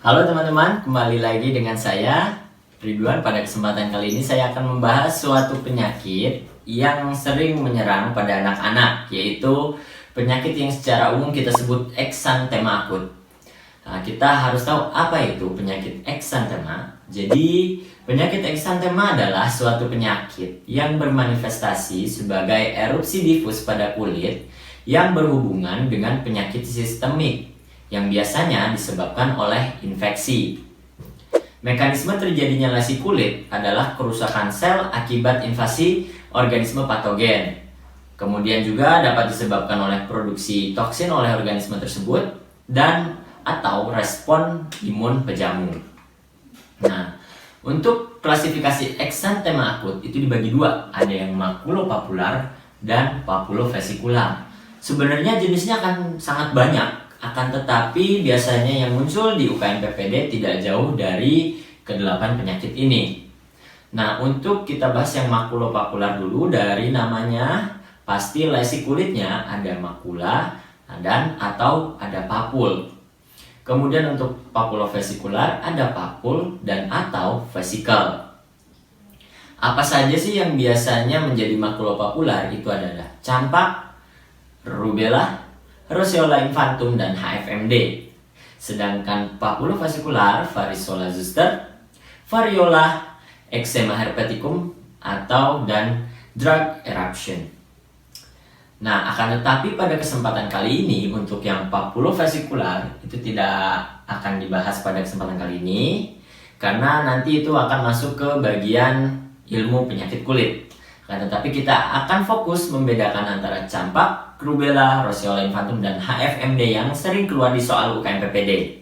Halo teman-teman, kembali lagi dengan saya Ridwan. Pada kesempatan kali ini saya akan membahas suatu penyakit yang sering menyerang pada anak-anak, yaitu penyakit yang secara umum kita sebut eksantema akut. Nah, kita harus tahu apa itu penyakit eksantema. Jadi, penyakit eksantema adalah suatu penyakit yang bermanifestasi sebagai erupsi difus pada kulit yang berhubungan dengan penyakit sistemik yang biasanya disebabkan oleh infeksi. Mekanisme terjadinya lesi kulit adalah kerusakan sel akibat invasi organisme patogen. Kemudian juga dapat disebabkan oleh produksi toksin oleh organisme tersebut dan atau respon imun pejamu. Nah, untuk klasifikasi eksantema akut itu dibagi dua, ada yang makulopapular dan papulofesikular. Sebenarnya jenisnya akan sangat banyak. Akan tetapi biasanya yang muncul di UKM PPD tidak jauh dari ke-8 penyakit ini. Nah, untuk kita bahas yang makulopapular dulu, dari namanya pasti lesi kulitnya ada makula dan atau ada papul. Kemudian untuk papulofesikular ada papul dan atau vesikel. Apa saja sih yang biasanya menjadi makulopapular? Itu adalah campak, rubella, roseola infantum, dan HFMD. Sedangkan papulofasikular, varicella zoster, variola, eczema herpeticum, dan drug eruption. Nah, akan tetapi pada kesempatan kali ini untuk yang papulofasikular itu tidak akan dibahas pada kesempatan kali ini karena nanti itu akan masuk ke bagian ilmu penyakit kulit. Tetapi kita akan fokus membedakan antara campak, rubella, roseola infantum, dan HFMD yang sering keluar di soal UKM PPD.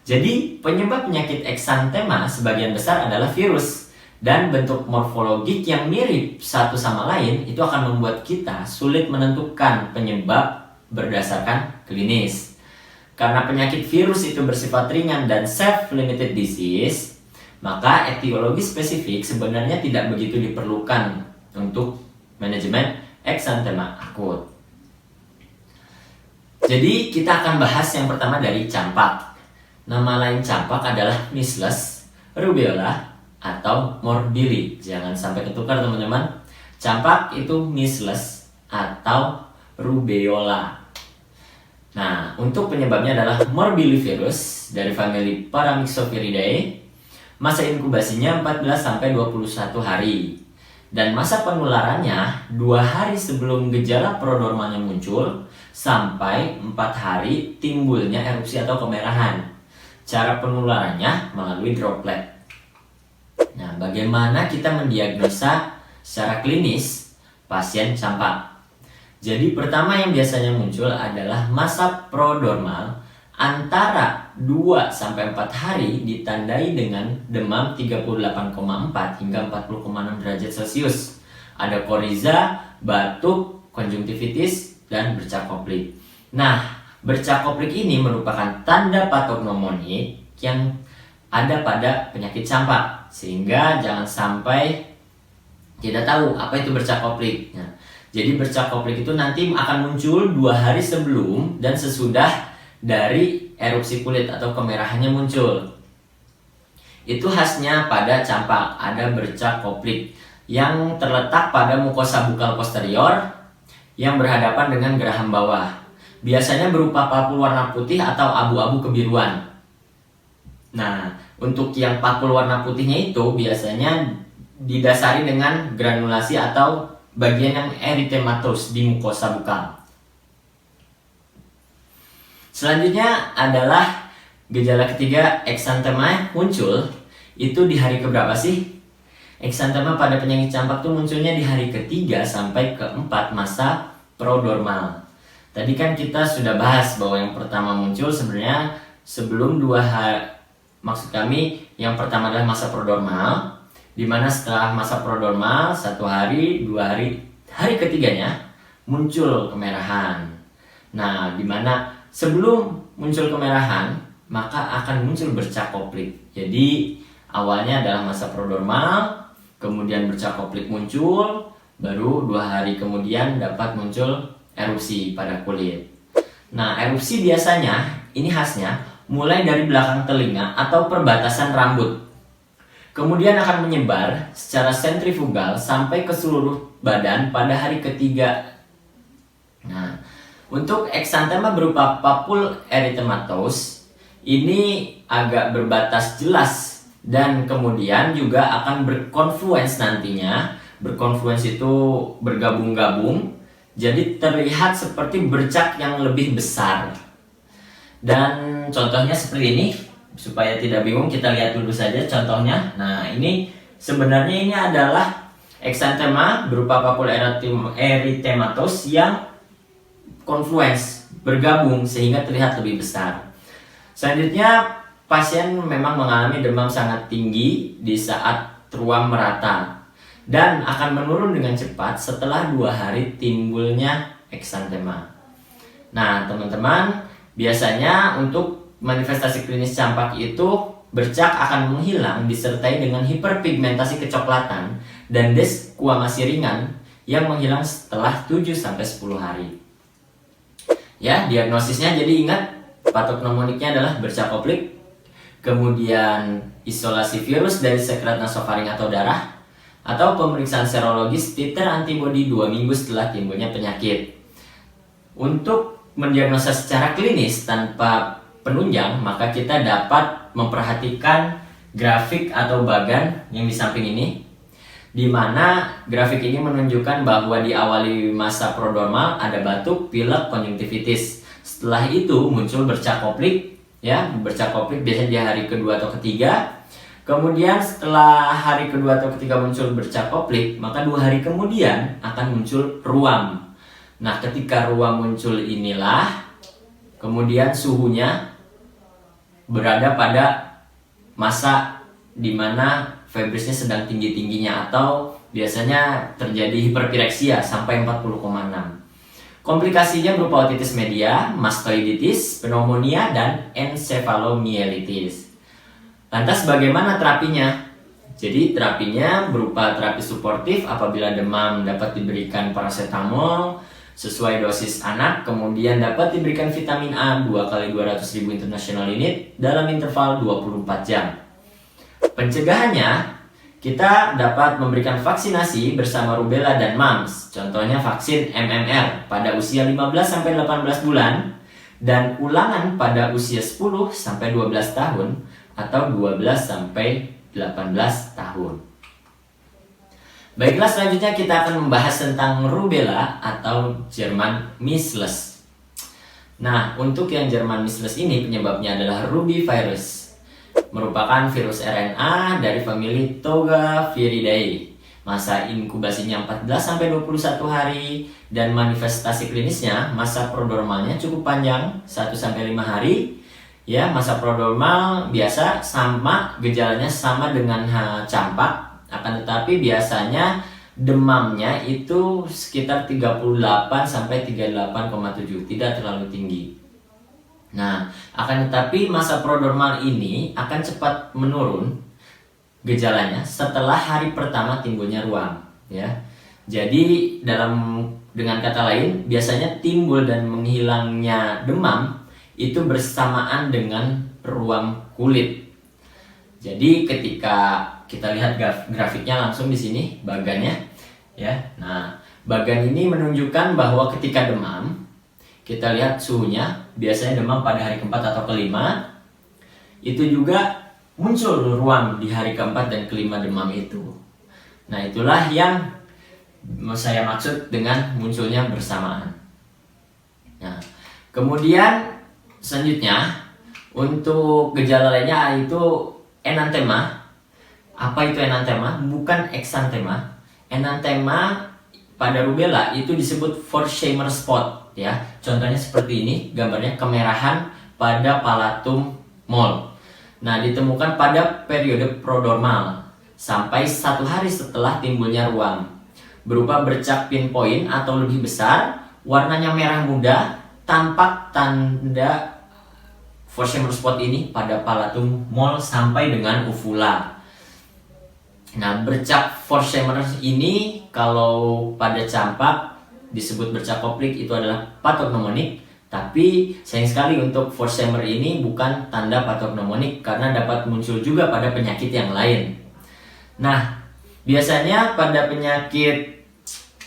Jadi, penyebab penyakit eksantema sebagian besar adalah virus, dan bentuk morfologik yang mirip satu sama lain itu akan membuat kita sulit menentukan penyebab berdasarkan klinis. Karena penyakit virus itu bersifat ringan dan self-limited disease, maka etiologi spesifik sebenarnya tidak begitu diperlukan untuk manajemen eksantema akut. Jadi kita akan bahas yang pertama dari campak. Nama lain campak adalah measles, rubella, atau morbilli. Jangan sampai ketukar teman-teman. Campak itu measles atau rubeola. Nah, untuk penyebabnya adalah morbillivirus dari famili Paramyxoviridae. Masa inkubasinya 14-21 hari. Dan masa penularannya 2 hari sebelum gejala prodromalnya muncul sampai 4 hari timbulnya erupsi atau kemerahan. Cara penularannya melalui droplet. Nah, bagaimana kita mendiagnosa secara klinis pasien campak? Jadi pertama yang biasanya muncul adalah masa prodromal antara 2-4 hari ditandai dengan demam 38,4 hingga 40,6 derajat Celcius. Ada koriza, batuk, konjungtivitis, dan bercak koplik. Nah, bercak koplik ini merupakan tanda patognomonik yang ada pada penyakit campak. Sehingga jangan sampai tidak tahu apa itu bercak koplik. Nah, jadi bercak koplik itu nanti akan muncul 2 hari sebelum dan sesudah dari erupsi kulit atau kemerahannya muncul. Itu khasnya pada campak, ada bercak koplik yang terletak pada mukosa bukal posterior yang berhadapan dengan geraham bawah. Biasanya berupa papul warna putih atau abu-abu kebiruan. Nah, untuk yang papul warna putihnya itu biasanya didasari dengan granulasi atau bagian yang erythematos di mukosa bukal. Selanjutnya adalah gejala ketiga, eksantema muncul itu di hari keberapa sih? Eksantema pada penyakit campak tuh munculnya di hari ketiga sampai keempat masa prodromal. Tadi kan kita sudah bahas bahwa yang pertama muncul sebenarnya sebelum 2 hari, maksud kami yang pertama adalah masa prodromal, di mana setelah masa prodromal 1 hari, 2 hari, hari ketiganya muncul kemerahan. Nah, di mana sebelum muncul kemerahan, maka akan muncul bercak koplik. Jadi, awalnya adalah masa prodromal, kemudian bercak koplik muncul, baru 2 hari kemudian dapat muncul erupsi pada kulit. Nah, erupsi biasanya, ini khasnya, mulai dari belakang telinga atau perbatasan rambut. Kemudian akan menyebar secara sentrifugal sampai ke seluruh badan pada hari ketiga. Nah, untuk eksantema berupa papul erythematosus ini agak berbatas jelas dan kemudian juga akan berkonfluens nantinya. Berkonfluens itu bergabung-gabung, jadi terlihat seperti bercak yang lebih besar. Dan contohnya seperti ini, supaya tidak bingung kita lihat dulu saja contohnya. Nah, ini sebenarnya ini adalah eksantema berupa papul erythematosus yang konfluens, bergabung sehingga terlihat lebih besar. Selanjutnya, pasien memang mengalami demam sangat tinggi di saat ruam merata dan akan menurun dengan cepat setelah 2 hari timbulnya eksantema. Nah, teman-teman, biasanya untuk manifestasi klinis campak itu bercak akan menghilang disertai dengan hiperpigmentasi kecoklatan dan desquamasi ringan yang menghilang setelah 7-10 hari. Ya, diagnosisnya jadi ingat, patognomoniknya adalah bercak koplik, kemudian isolasi virus dari sekret nasofaring atau darah, atau pemeriksaan serologis titer antibodi 2 minggu setelah timbulnya penyakit. Untuk mendiagnosa secara klinis tanpa penunjang, maka kita dapat memperhatikan grafik atau bagan yang di samping ini, di mana grafik ini menunjukkan bahwa diawali masa prodromal ada batuk, pilek, konjungtivitis. Setelah itu muncul bercak koplik, ya, bercak koplik biasanya di hari kedua atau ketiga. Kemudian setelah hari kedua atau ketiga muncul bercak koplik, maka 2 hari kemudian akan muncul ruam. Nah, ketika ruam muncul inilah kemudian suhunya berada pada masa di mana febrisnya sedang tinggi-tingginya atau biasanya terjadi hiperpireksia sampai 40,6. Komplikasinya berupa otitis media, mastoiditis, pneumonia, dan encephalomyelitis. Lantas bagaimana terapinya? Jadi terapinya berupa terapi suportif apabila demam dapat diberikan paracetamol sesuai dosis anak, kemudian dapat diberikan vitamin A 2 kali 200.000 international unit dalam interval 24 jam. Pencegahannya, kita dapat memberikan vaksinasi bersama rubella dan mumps, contohnya vaksin MMR pada usia 15-18 bulan dan ulangan pada usia 10-12 tahun atau 12-18 tahun. Baiklah, selanjutnya kita akan membahas tentang rubella atau German measles. Nah, untuk yang German measles ini penyebabnya adalah rubivirus, merupakan virus RNA dari famili Togaviridae. Masa inkubasinya 14-21 hari dan manifestasi klinisnya masa prodromalnya cukup panjang, 1-5 hari. Ya, masa prodromal biasa sama, gejalanya sama dengan campak, akan tetapi biasanya demamnya itu sekitar 38-38,7, tidak terlalu tinggi. Nah, akan tetapi masa prodromal ini akan cepat menurun gejalanya setelah hari pertama timbulnya ruam, ya. Jadi dengan kata lain, biasanya timbul dan menghilangnya demam itu bersamaan dengan ruam kulit. Jadi ketika kita lihat grafiknya langsung di sini bagannya, ya. Nah, bagan ini menunjukkan bahwa ketika demam, kita lihat suhunya, biasanya demam pada hari keempat atau kelima. Itu juga muncul ruam di hari keempat dan kelima demam itu. Nah, itulah yang saya maksud dengan munculnya bersamaan. Nah, kemudian selanjutnya untuk gejala lainnya itu enantema. Apa itu enantema? Bukan eksantema. Enantema pada rubella itu disebut Forchheimer spot, ya. Contohnya seperti ini, gambarnya kemerahan pada palatum mole. Nah, ditemukan pada periode prodromal sampai 1 hari setelah timbulnya ruam. Berupa bercak pinpoint atau lebih besar, warnanya merah muda, tampak tanda Forchheimer spot ini pada palatum mole sampai dengan uvula. Nah, bercak Forchheimer ini kalau pada campak disebut bercak koplik itu adalah patognomonik, Tapi sayang sekali untuk Forsamer ini bukan tanda patognomonik karena dapat muncul juga pada penyakit yang lain. Nah, biasanya pada penyakit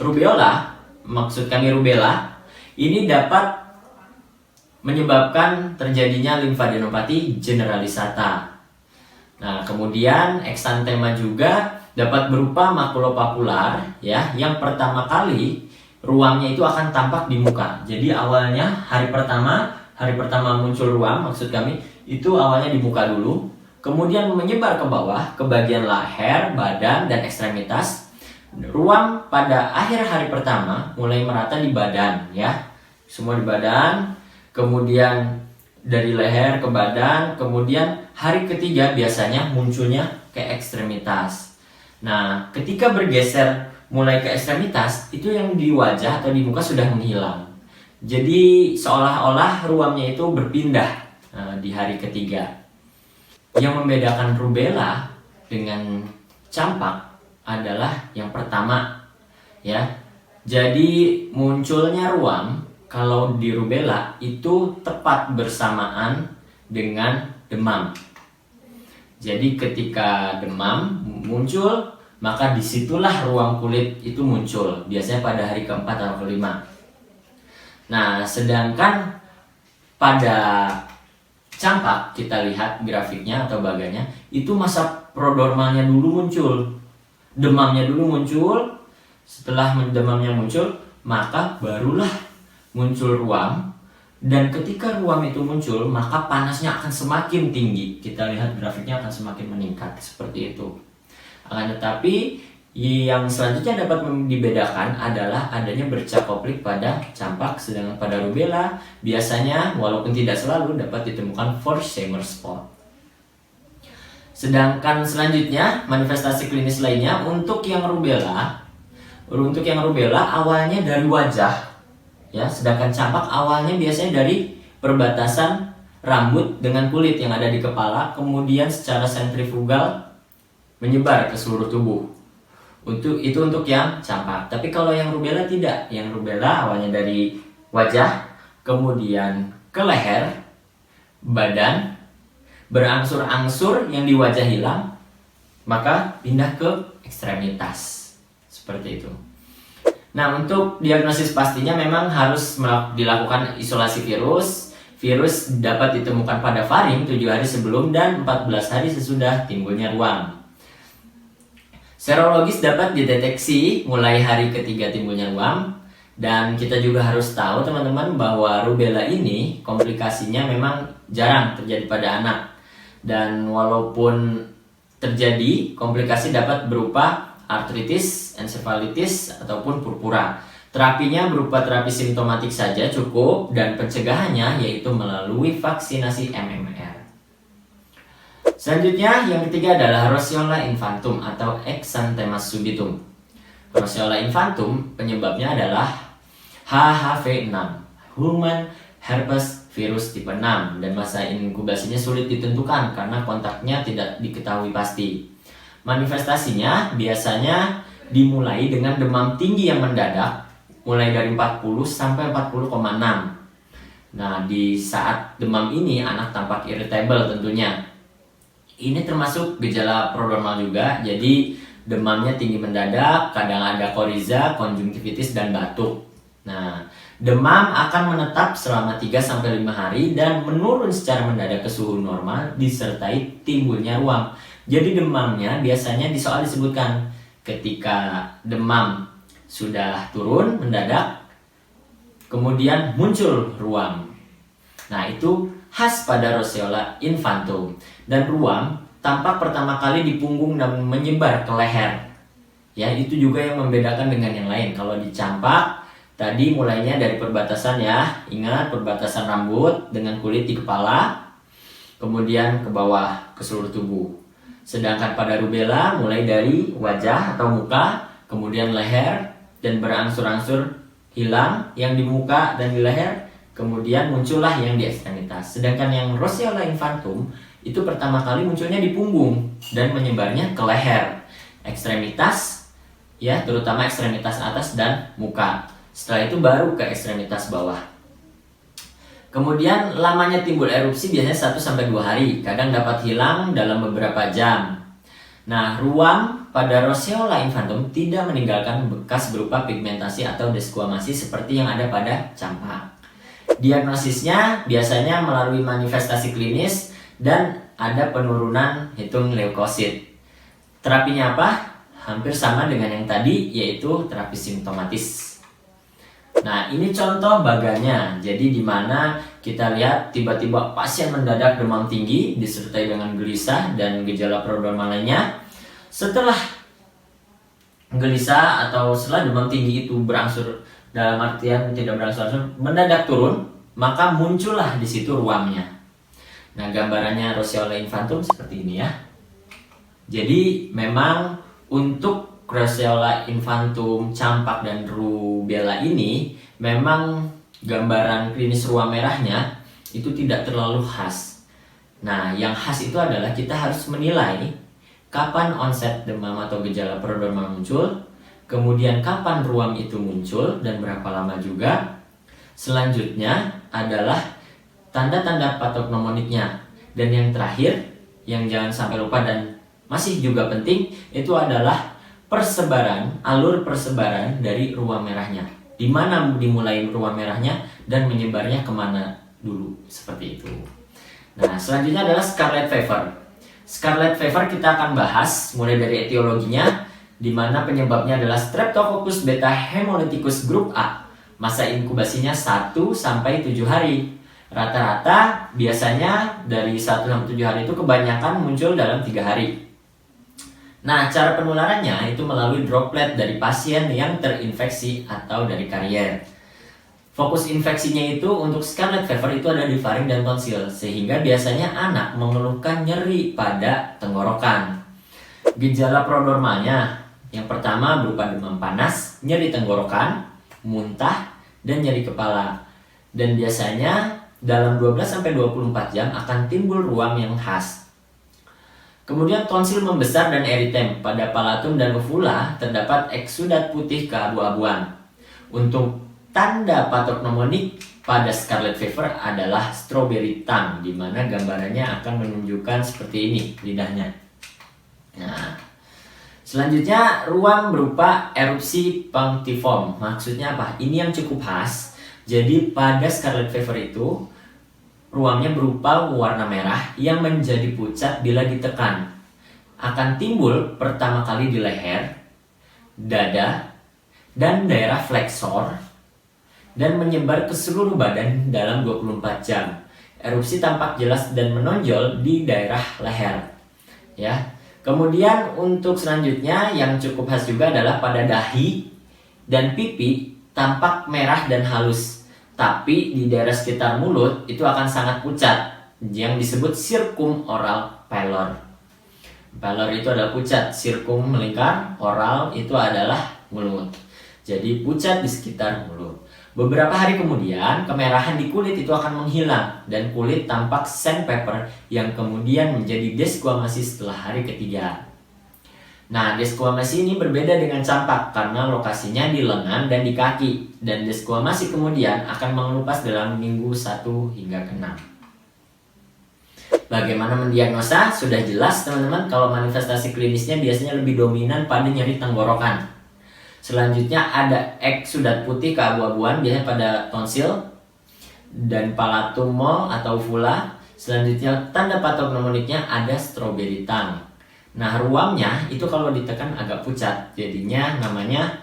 rubeola, maksud kami rubella, ini dapat menyebabkan terjadinya limfadenopati generalisata. Nah, kemudian eksantema juga dapat berupa makulopapular ya, yang pertama kali ruamnya itu akan tampak di muka. Jadi awalnya hari pertama muncul ruam, maksud kami itu awalnya di muka dulu, kemudian menyebar ke bawah ke bagian leher, badan, dan ekstremitas. Ruam pada akhir hari pertama mulai merata di badan ya, semua di badan, kemudian dari leher ke badan, kemudian hari ketiga biasanya munculnya ke ekstremitas. Nah, ketika bergeser mulai ke ekstremitas, itu yang di wajah atau di muka sudah menghilang. Jadi seolah-olah ruamnya itu berpindah di hari ketiga. Yang membedakan rubella dengan campak adalah yang pertama ya. Jadi munculnya ruam kalau di rubella itu tepat bersamaan dengan demam. Jadi ketika demam muncul, maka disitulah ruam kulit itu muncul, biasanya pada hari keempat atau kelima. Nah, sedangkan pada campak, kita lihat grafiknya atau baganya, itu masa prodormalnya dulu muncul, demamnya dulu muncul. Setelah demamnya muncul, maka barulah muncul ruam. Dan ketika ruam itu muncul, maka panasnya akan semakin tinggi. Kita lihat grafiknya akan semakin meningkat seperti itu. Akan tetapi yang selanjutnya dapat dibedakan adalah adanya bercak koplik pada campak, sedangkan pada rubella biasanya walaupun tidak selalu dapat ditemukan Forsamer spot. Sedangkan selanjutnya manifestasi klinis lainnya untuk yang rubella awalnya dari wajah ya, sedangkan campak awalnya biasanya dari perbatasan rambut dengan kulit yang ada di kepala, kemudian secara sentrifugal menyebar ke seluruh tubuh. Itu untuk yang campak. Tapi kalau yang rubella tidak. Yang rubella awalnya dari wajah, kemudian ke leher, badan, berangsur-angsur yang di wajah hilang, maka pindah ke ekstremitas. Seperti itu. Nah, untuk diagnosis pastinya memang harus dilakukan isolasi virus. Virus dapat ditemukan pada faring 7 hari sebelum dan 14 hari sesudah timbulnya ruam. Serologis dapat dideteksi mulai hari ketiga timbulnya ruam. Dan kita juga harus tahu teman-teman bahwa rubella ini komplikasinya memang jarang terjadi pada anak. Dan walaupun terjadi, komplikasi dapat berupa artritis, ensefalitis, ataupun purpura. Terapinya berupa terapi simptomatik saja cukup, dan pencegahannya yaitu melalui vaksinasi MMR. Selanjutnya yang ketiga adalah Roseola infantum atau Exanthema subitum. Roseola infantum penyebabnya adalah HHV6, Human Herpes Virus tipe 6, dan masa inkubasinya sulit ditentukan karena kontaknya tidak diketahui pasti. Manifestasinya biasanya dimulai dengan demam tinggi yang mendadak, mulai dari 40 sampai 40,6. Nah, di saat demam ini anak tampak irritable tentunya. Ini termasuk gejala prodromal juga, jadi demamnya tinggi mendadak, kadang ada koriza, konjungtivitis, dan batuk. Nah, demam akan menetap selama 3-5 hari dan menurun secara mendadak ke suhu normal disertai timbulnya ruam. Jadi demamnya biasanya di soal disebutkan ketika demam sudah turun mendadak, kemudian muncul ruam. Nah, itu khas pada Roseola infantum. Dan ruam tampak pertama kali di punggung dan menyebar ke leher. Ya, itu juga yang membedakan dengan yang lain. Kalau di campak tadi mulainya dari perbatasan ya, ingat perbatasan rambut dengan kulit di kepala, kemudian ke bawah ke seluruh tubuh. Sedangkan pada rubella mulai dari wajah atau muka, kemudian leher, dan berangsur-angsur hilang yang di muka dan di leher, kemudian muncullah yang di ekstremitas. Sedangkan yang Roseola infantum itu pertama kali munculnya di punggung dan menyebarnya ke leher, ekstremitas, ya terutama ekstremitas atas dan muka. Setelah itu baru ke ekstremitas bawah. Kemudian lamanya timbul erupsi biasanya 1-2 hari, kadang dapat hilang dalam beberapa jam. Nah, ruam pada Roseola infantum tidak meninggalkan bekas berupa pigmentasi atau desquamasi seperti yang ada pada campak. Diagnosisnya biasanya melalui manifestasi klinis dan ada penurunan hitung leukosit. Terapinya apa? Hampir sama dengan yang tadi, yaitu terapi simptomatis. Nah, ini contoh baganya. Jadi di mana kita lihat tiba-tiba pasien mendadak demam tinggi disertai dengan gelisah dan gejala prodromal lainnya. Setelah gelisah atau setelah demam tinggi itu berangsur, dalam artian tidak berangsur-angsur, mendadak turun, maka muncullah di situ ruamnya. Nah, gambarannya Roseola infantum seperti ini ya. Jadi memang untuk Roseola infantum, campak dan rubella ini memang gambaran klinis ruam merahnya itu tidak terlalu khas. Nah, yang khas itu adalah kita harus menilai kapan onset demam atau gejala prodromal muncul, kemudian kapan ruam itu muncul dan berapa lama juga. Selanjutnya adalah tanda-tanda patognomoniknya. Dan yang terakhir, yang jangan sampai lupa dan masih juga penting, itu adalah alur persebaran dari ruam merahnya. Di mana dimulai ruam merahnya dan menyebarnya kemana dulu, seperti itu. Nah, selanjutnya adalah scarlet fever. Scarlet fever kita akan bahas mulai dari etiologinya, di mana penyebabnya adalah Streptococcus beta hemolyticus grup A. Masa inkubasinya 1-7 hari. Rata-rata biasanya dari 1-7 hari itu kebanyakan muncul dalam 3 hari. Nah, cara penularannya itu melalui droplet dari pasien yang terinfeksi atau dari karier. Fokus infeksinya itu untuk scarlet fever itu ada di faring dan tonsil, sehingga biasanya anak mengeluhkan nyeri pada tenggorokan. Gejala prodromalnya yang pertama berupa demam panas, nyeri tenggorokan, muntah, dan nyeri kepala. Dan biasanya dalam 12-24 jam akan timbul ruam yang khas. Kemudian tonsil membesar dan eritem. Pada palatum dan uvula terdapat eksudat putih keabu-abuan. Untuk tanda patognomonik pada scarlet fever adalah strawberry tongue, di mana gambarannya akan menunjukkan seperti ini lidahnya. Nah, selanjutnya ruam berupa erupsi punctiform. Maksudnya apa? Ini yang cukup khas. Jadi pada scarlet fever itu ruamnya berupa warna merah yang menjadi pucat bila ditekan. Akan timbul pertama kali di leher, dada, dan daerah flexor, dan menyebar ke seluruh badan dalam 24 jam. Erupsi tampak jelas dan menonjol di daerah leher. Ya. Kemudian untuk selanjutnya yang cukup khas juga adalah pada dahi dan pipi tampak merah dan halus. Tapi di daerah sekitar mulut itu akan sangat pucat, yang disebut circumoral pallor. Pallor itu adalah pucat, circum melingkar, oral itu adalah mulut. Jadi pucat di sekitar mulut. Beberapa hari kemudian kemerahan di kulit itu akan menghilang dan kulit tampak sandpaper yang kemudian menjadi desquamasi setelah hari ketiga. Nah, desquamasi ini berbeda dengan campak karena lokasinya di lengan dan di kaki, dan desquamasi kemudian akan mengelupas dalam minggu 1 hingga ke-6. Bagaimana mendiagnosa? Sudah jelas teman-teman, kalau manifestasi klinisnya biasanya lebih dominan pada nyeri tenggorokan. Selanjutnya ada eksudat putih keabu-abuan biasanya pada tonsil dan palatum mole atau uvula. Selanjutnya tanda patognomoniknya ada strawberry tongue. Nah, ruamnya itu kalau ditekan agak pucat, jadinya namanya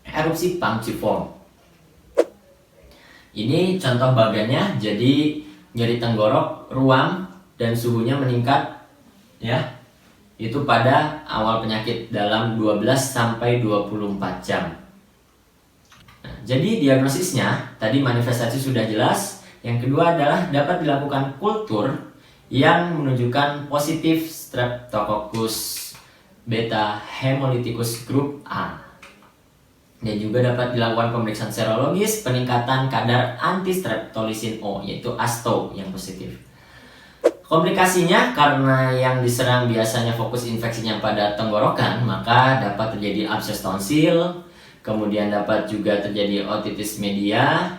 erupsi punctiform. Ini contoh bagannya, jadi nyeri tenggorok, ruam, dan suhunya meningkat, ya. Itu pada awal penyakit dalam 12-24 jam. Nah, jadi diagnosisnya, tadi manifestasi sudah jelas. Yang kedua adalah dapat dilakukan kultur yang menunjukkan positif Streptococcus beta hemolyticus grup A. Dan juga dapat dilakukan pemeriksaan serologis peningkatan kadar anti-streptolisin O, yaitu ASTO yang positif. Komplikasinya karena yang diserang biasanya fokus infeksinya pada tenggorokan, maka dapat terjadi abses tonsil, kemudian dapat juga terjadi otitis media,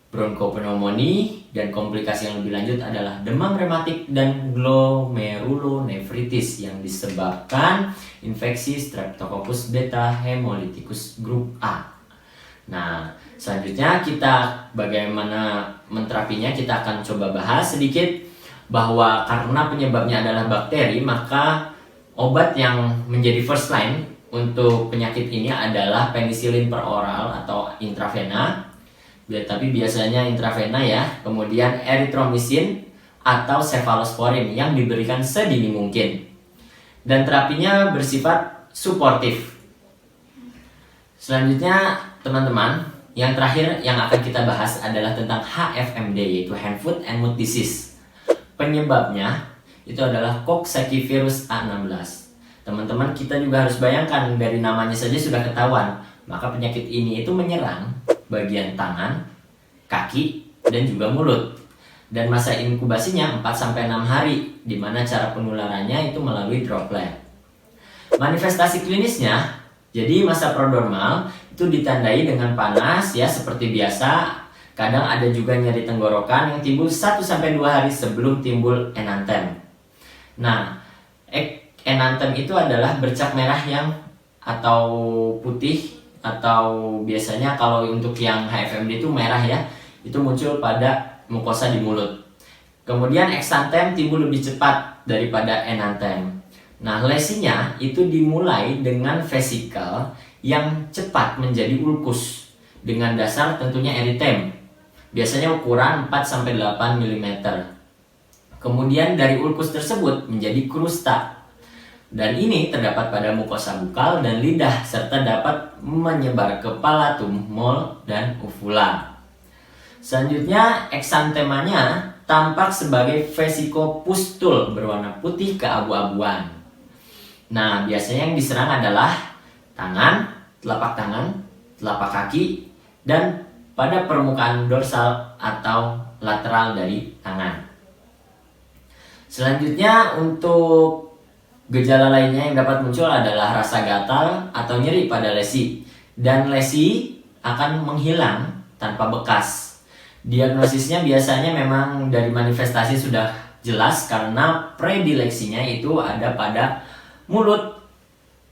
bronkopneumonia, dan komplikasi yang lebih lanjut adalah demam rematik dan glomerulonefritis yang disebabkan infeksi Streptococcus beta hemolyticus grup A. Nah, selanjutnya kita bagaimana menterapinya, kita akan coba bahas sedikit bahwa karena penyebabnya adalah bakteri, maka obat yang menjadi first line untuk penyakit ini adalah penisilin per oral atau intravena. Tapi biasanya intravena ya. Kemudian erythromycin atau cephalosporin yang diberikan sedini mungkin. Dan terapinya bersifat suportif. Selanjutnya teman-teman, yang terakhir yang akan kita bahas adalah tentang HFMD, yaitu Hand, Foot, and Mouth Disease. Penyebabnya itu adalah Coxsackie virus A16. Teman-teman, kita juga harus bayangkan dari namanya saja sudah ketahuan, maka penyakit ini itu menyerang bagian tangan, kaki, dan juga mulut. Dan masa inkubasinya 4-6 hari, di mana cara penularannya itu melalui droplet. Manifestasi klinisnya, jadi masa prodromal itu ditandai dengan panas ya seperti biasa. Kadang ada juga nyeri tenggorokan yang timbul 1-2 hari sebelum timbul enantem. Nah, enantem itu adalah bercak merah yang atau putih, atau biasanya kalau untuk yang HFMD itu merah ya, itu muncul pada mukosa di mulut. Kemudian eksantem timbul lebih cepat daripada enantem. Nah, lesinya itu dimulai dengan vesikel yang cepat menjadi ulkus dengan dasar tentunya eritem. Biasanya ukuran 4-8 mm. Kemudian dari ulkus tersebut menjadi krusta. Dan ini terdapat pada mukosa bukal dan lidah serta dapat menyebar ke palatum, mol, dan uvula. Selanjutnya, eksantemanya tampak sebagai vesikopustul berwarna putih keabu-abuan. Nah, biasanya yang diserang adalah tangan, telapak kaki, dan pada permukaan dorsal atau lateral dari tangan. Selanjutnya, untuk gejala lainnya yang dapat muncul adalah rasa gatal atau nyeri pada lesi, dan lesi akan menghilang tanpa bekas. Diagnosisnya biasanya memang dari manifestasi sudah jelas karena predileksinya itu ada pada mulut,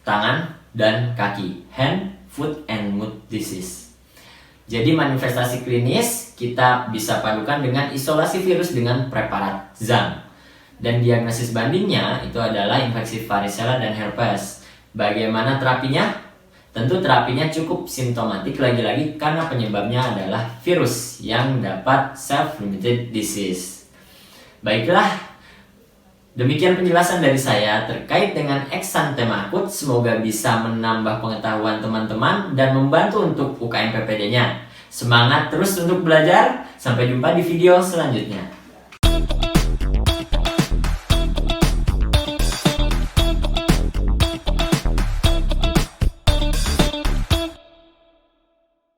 tangan, dan kaki. Hand, Foot, and Mouth Disease. Jadi manifestasi klinis kita bisa padukan dengan isolasi virus dengan preparat ZAM. Dan diagnosis bandingnya itu adalah infeksi varicella dan herpes. Bagaimana terapinya? Tentu terapinya cukup simptomatik lagi-lagi karena penyebabnya adalah virus yang dapat self-limited disease. Baiklah, demikian penjelasan dari saya terkait dengan eksantema akut. Semoga bisa menambah pengetahuan teman-teman dan membantu untuk UKM PPD-nya. Semangat terus untuk belajar. Sampai jumpa di video selanjutnya.